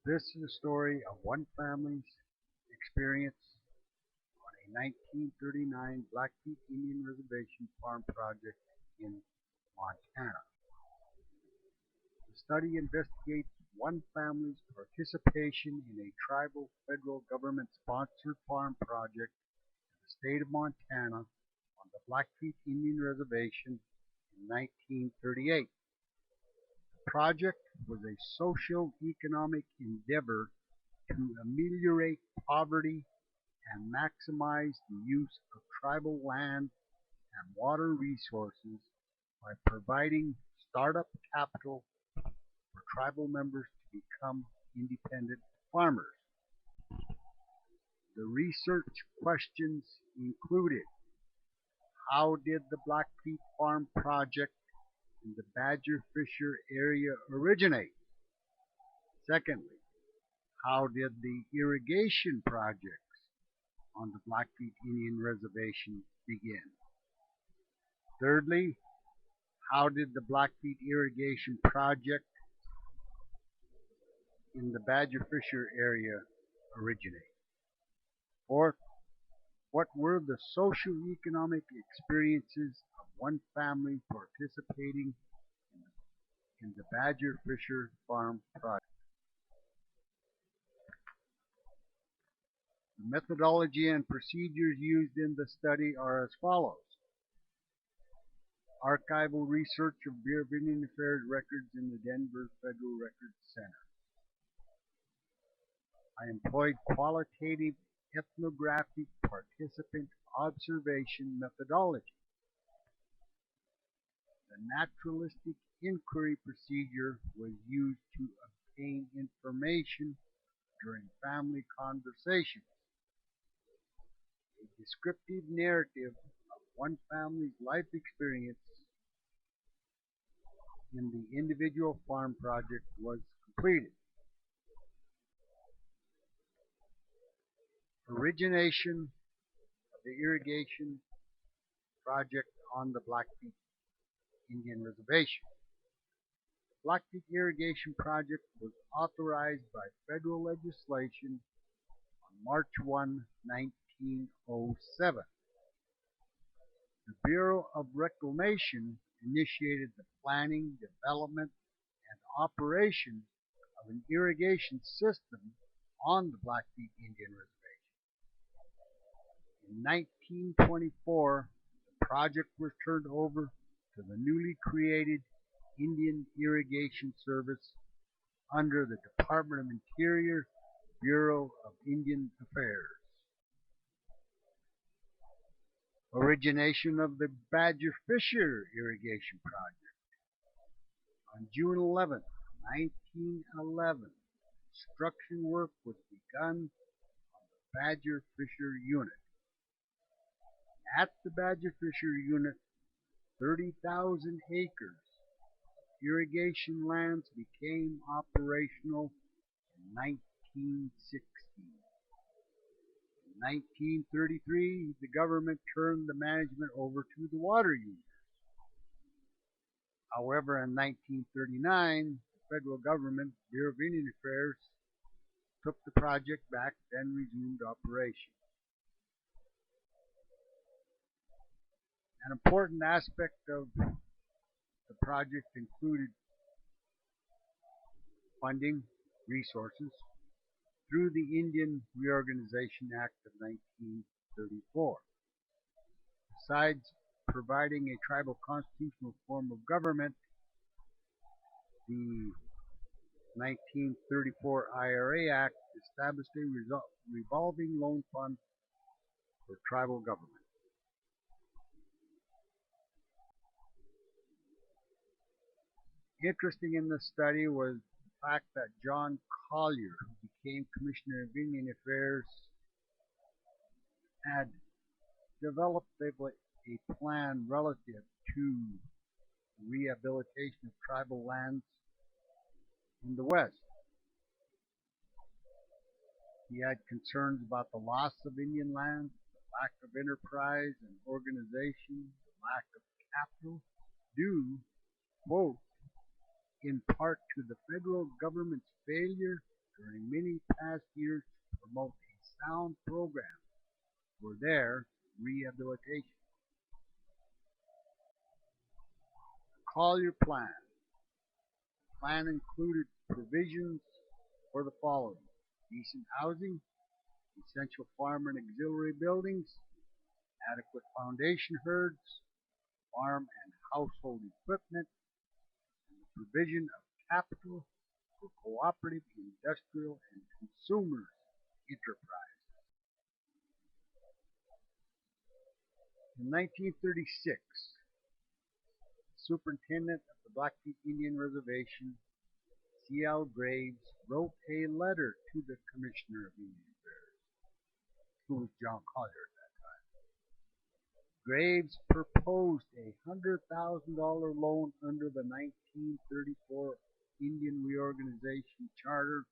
This is a story of one family's experience on a 1939 Blackfeet Indian Reservation farm project in Montana. The study investigates one family's participation in a tribal federal government sponsored farm project in the state of Montana on the Blackfeet Indian Reservation in 1938. The project was a socio-economic endeavor to ameliorate poverty and maximize the use of tribal land and water resources by providing startup capital for tribal members to become independent farmers. The research questions included: how did the Blackfeet Farm project in the Badger Fisher area originate? Secondly, how did the irrigation projects on the Blackfeet Indian Reservation begin? Thirdly, how did the Blackfeet irrigation project in the Badger Fisher area originate? Fourth, what were the socio-economic experiences of one family participating in the Badger Fisher Farm project? The methodology and procedures used in the study are as follows: archival research of Bureau of Indian Affairs records in the Denver Federal Records Center. I employed qualitative ethnographic participant observation methodology. The naturalistic inquiry procedure was used to obtain information during family conversations. A descriptive narrative of one family's life experience in the individual farm project was completed. Origination of the irrigation project on the Blackfeet Indian Reservation. The Blackfeet Irrigation Project was authorized by federal legislation on March 1, 1907. The Bureau of Reclamation initiated the planning, development, and operation of an irrigation system on the Blackfeet Indian Reservation. In 1924, the project was turned over to the newly created Indian Irrigation Service under the Department of Interior, Bureau of Indian Affairs. Origination of the Badger Fisher Irrigation Project. On June 11, 1911, construction work was begun on the Badger Fisher Unit. At the Badger Fisher Unit, 30,000 acres of irrigation lands became operational in 1960. In 1933, the government turned the management over to the water users. However, in 1939, the federal government, Bureau of Indian Affairs, took the project back and resumed operation. An important aspect of the project included funding resources through the Indian Reorganization Act of 1934. Besides providing a tribal constitutional form of government, the 1934 IRA Act established a revolving loan fund for tribal government. Interesting in this study was the fact that John Collier, who became Commissioner of Indian Affairs, had developed a plan relative to rehabilitation of tribal lands in the West. He had concerns about the loss of Indian lands, the lack of enterprise and organization, the lack of capital, due, quote, in part to the federal government's failure to during many past years to promote a sound program for their rehabilitation. Collier Plan. The plan included provisions for the following: decent housing, essential farm and auxiliary buildings, adequate foundation herds, farm and household equipment, and the provision of capital for cooperative, industrial, and consumer enterprise. In 1936, the superintendent of the Blackfeet Indian Reservation, C.L. Graves, wrote a letter to the Commissioner of Indian Affairs, who was John Collier at that time. Graves proposed a $100,000 loan under the 1934 Indian Reorganization Charter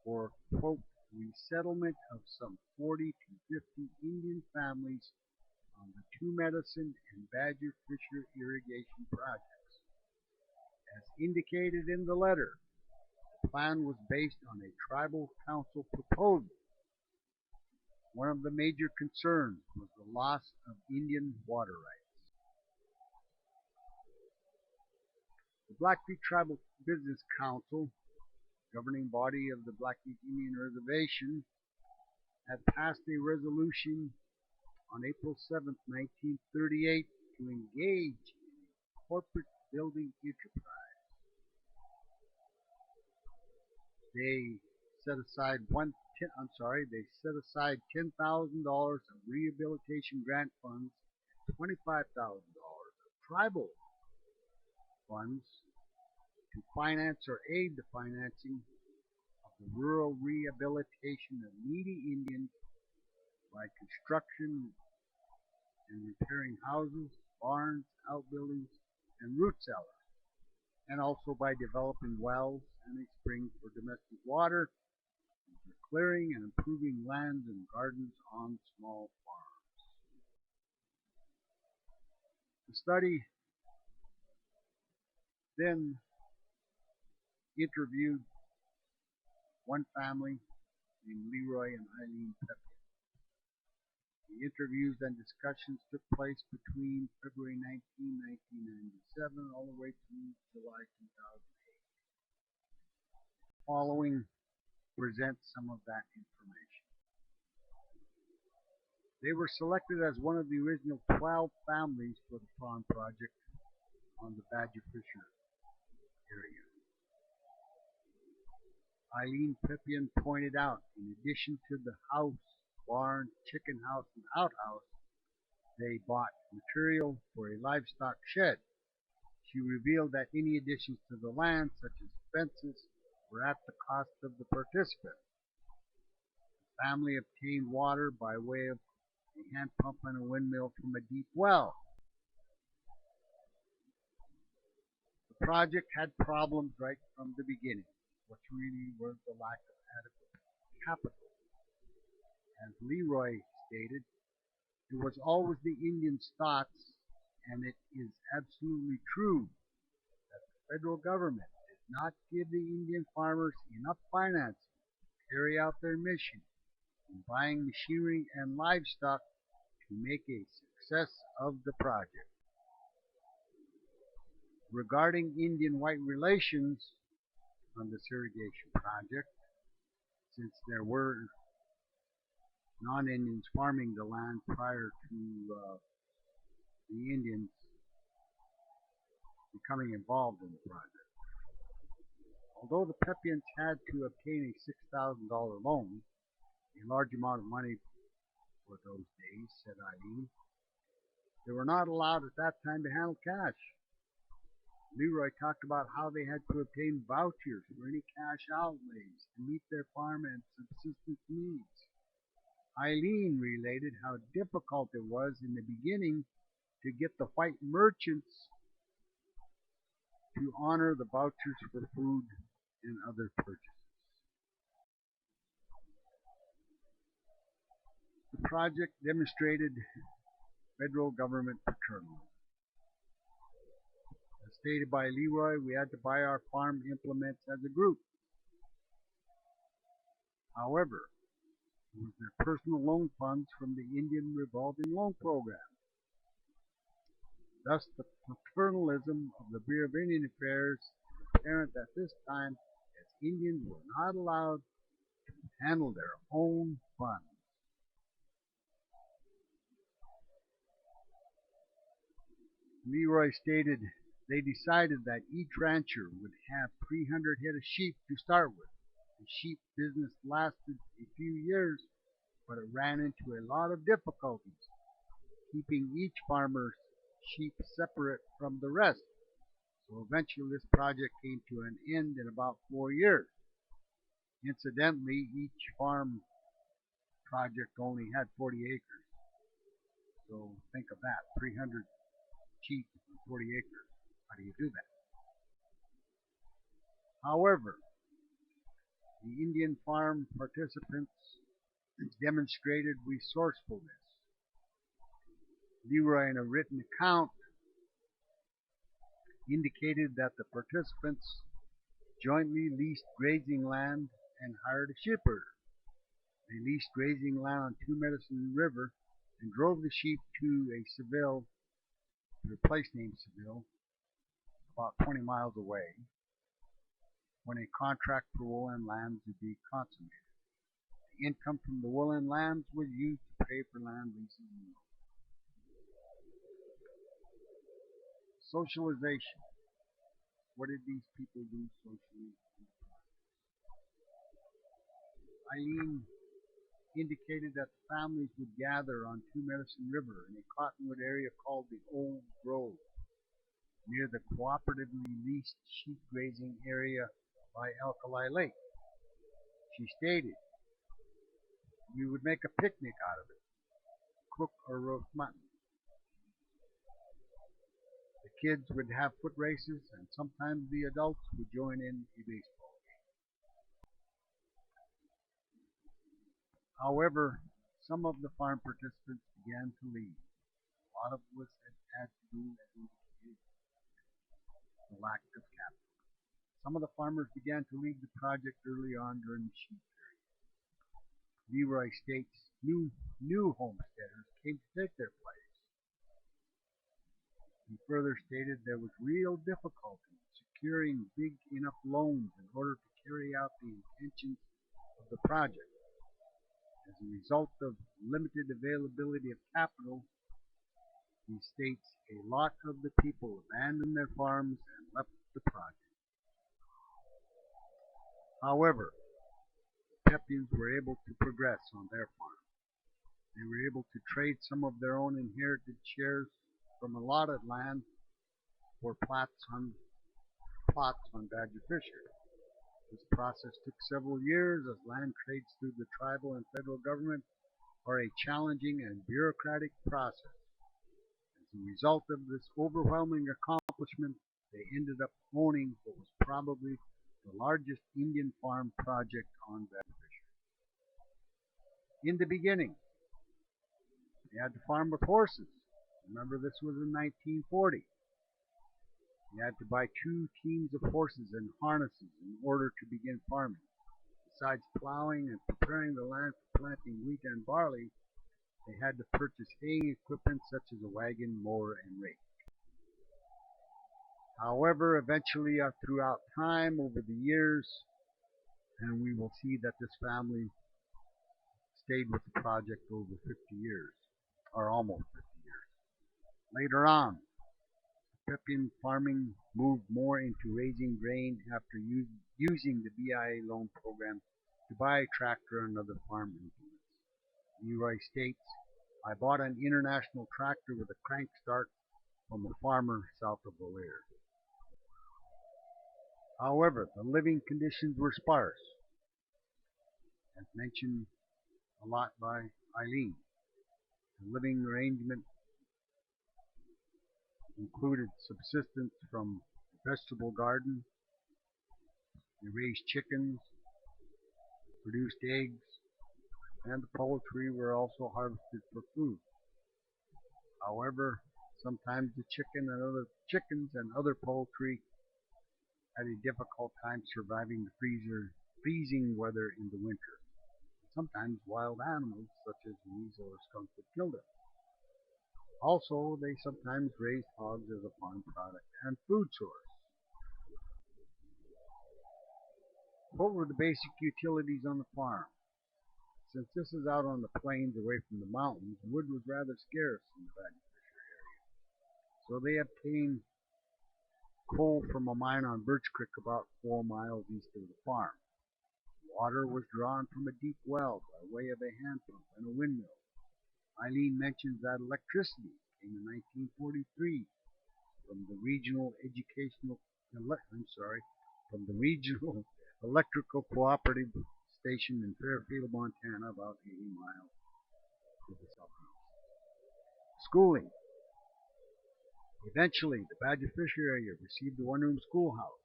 for, quote, resettlement of some 40 to 50 Indian families on the Two Medicine and Badger Fisher irrigation projects. As indicated in the letter, the plan was based on a tribal council proposal. One of the major concerns was the loss of Indian water rights. The Blackfeet Tribal Business Council, governing body of the Blackfeet Indian Reservation, had passed a resolution on April 7, 1938, to engage in a corporate building enterprise. They set aside $10,000 of rehabilitation grant funds, $25,000 of tribal funds to finance or aid the financing of the rural rehabilitation of needy Indians by construction and repairing houses, barns, outbuildings, and root cellars, and also by developing wells and a spring for domestic water, and for clearing and improving lands and gardens on small farms. The study then interviewed one family named LeRoy and Eileen Pepion. The interviews and discussions took place between February 19, 1997, all the way to July 2008. Following presents some of that information. They were selected as one of the original 12 families for the farm project on the Badger Fisher area. Eileen Pepion pointed out, in addition to the house, barn, chicken house, and outhouse, they bought material for a livestock shed. She revealed that any additions to the land, such as fences, were at the cost of the participant. The family obtained water by way of a hand pump and a windmill from a deep well. The project had problems right from the beginning, which really was the lack of adequate capital. As LeRoy stated, it was always the Indians' thoughts, and it is absolutely true, that the federal government did not give the Indian farmers enough financing to carry out their mission in buying machinery and livestock to make a success of the project. Regarding Indian-white relations on this irrigation project, since there were non-Indians farming the land prior to the Indians becoming involved in the project. Although the Pepions had to obtain a $6,000 loan, a large amount of money for those days, said Eileen, they were not allowed at that time to handle cash. LeRoy talked about how they had to obtain vouchers for any cash outlays to meet their farm and subsistence needs. Eileen related how difficult it was in the beginning to get the white merchants to honor the vouchers for food and other purchases. The project demonstrated federal government paternalism. As stated by LeRoy, we had to buy our farm implements as a group. However, it was their personal loan funds from the Indian Revolving Loan Program. Thus, the paternalism of the Bureau of Indian Affairs is apparent at this time, as Indians were not allowed to handle their own funds. LeRoy stated they decided that each rancher would have 300 head of sheep to start with. The sheep business lasted a few years, but it ran into a lot of difficulties, keeping each farmer's sheep separate from the rest. So eventually this project came to an end in about 4 years. Incidentally, each farm project only had 40 acres. So think of that, 300 sheep and 40 acres. How do you do that? However, the Indian farm participants demonstrated resourcefulness. LeRoy, in a written account, indicated that the participants jointly leased grazing land and hired a sheepherder. They leased grazing land on Two Medicine River and drove the sheep to a place named Seville, about 20 miles away, when a contract for woolland lands would be consummated. The income from the woolland lands was used to pay for land leases and loans. Socialization. What did these people do socially? Eileen indicated that the families would gather on Two Medicine River in a cottonwood area called the Old Grove, near the cooperatively leased sheep grazing area by Alkali Lake. She stated, "We would make a picnic out of it, cook or roast mutton. The kids would have foot races, and sometimes the adults would join in a baseball game." However, some of the farm participants began to leave. A lot of this had to do with the lack of capital. Some of the farmers began to leave the project early on during the sheep period. LeRoy states new homesteaders came to take their place. He further stated there was real difficulty in securing big enough loans in order to carry out the intentions of the project. As a result of limited availability of capital, he states a lot of the people abandoned their farms and left the project. However, the Pepions were able to progress on their farm. They were able to trade some of their own inherited shares from allotted land for plots on Badger Fisher. This process took several years, as land trades through the tribal and federal government are a challenging and bureaucratic process. As a result of this overwhelming accomplishment, they ended up owning what was probably the largest Indian farm project on Badger Fisher. In the beginning, they had to farm with horses. Remember, this was in 1940. You had to buy 2 teams of horses and harnesses in order to begin farming. Besides plowing and preparing the land for planting wheat and barley, they had to purchase haying equipment such as a wagon, mower, and rake. However, eventually, throughout time, over the years, and we will see that this family stayed with the project over 50 years, or almost 50 years. Later on, Pepion farming moved more into raising grain after using the BIA loan program to buy a tractor and other farm implements. LeRoy states, "I bought an international tractor with a crank start from a farmer south of Blair." However, the living conditions were sparse, as mentioned a lot by Eileen. The living arrangement included subsistence from a vegetable garden. They raised chickens, produced eggs, and the poultry were also harvested for food. However, sometimes the chickens and other poultry had a difficult time surviving the freezing weather in the winter. sometimes wild animals such as weasel or skunk would kill them. Also, they sometimes raised hogs as a farm product and food source. What were the basic utilities on the farm? Since this is out on the plains away from the mountains, wood was rather scarce in the Badger Fisher area. So they obtained coal from a mine on Birch Creek about 4 miles east of the farm. Water was drawn from a deep well by way of a hand pump and a windmill. Eileen mentions that electricity came in 1943 from the from the regional electrical cooperative station in Fairfield, Montana, about 80 miles to the southeast. Schooling. Eventually, the Badger Fisher area received a one-room schoolhouse.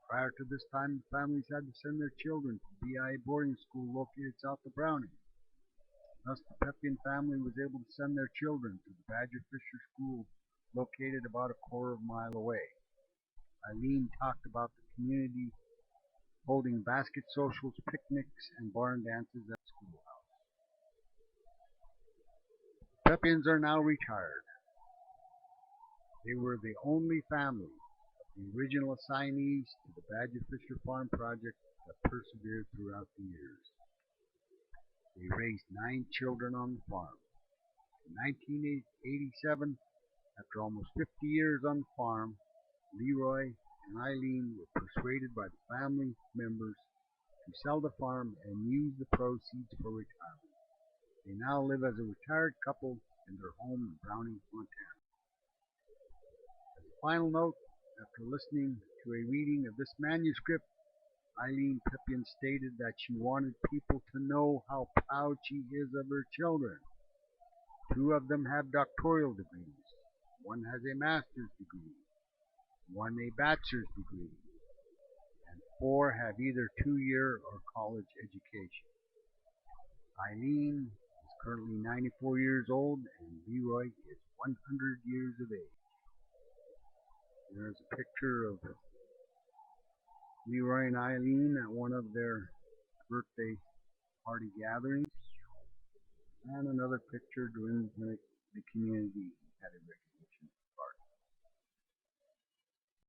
Prior to this time, families had to send their children to the BIA boarding school located south of Browning. Thus, the Pepion family was able to send their children to the Badger Fisher School located about a quarter of a mile away. Eileen talked about the community holding basket socials, picnics, and barn dances at the schoolhouse. Pepions are now retired. They were the only family of the original assignees to the Badger Fisher Farm project that persevered throughout the years. They raised 9 children on the farm. In 1987, after almost 50 years on the farm, LeRoy and Eileen were persuaded by the family members to sell the farm and use the proceeds for retirement. They now live as a retired couple in their home in Browning, Montana. As a final note, after listening to a reading of this manuscript, Eileen Pepion stated that she wanted people to know how proud she is of her children. 2 of them have doctoral degrees. 1 has a master's degree. 1 a bachelor's degree. And 4 have either 2-year or college education. Eileen is currently 94 years old and LeRoy is 100 years of age. There's a picture of LeRoy and Eileen at one of their birthday party gatherings, and another picture during the community had a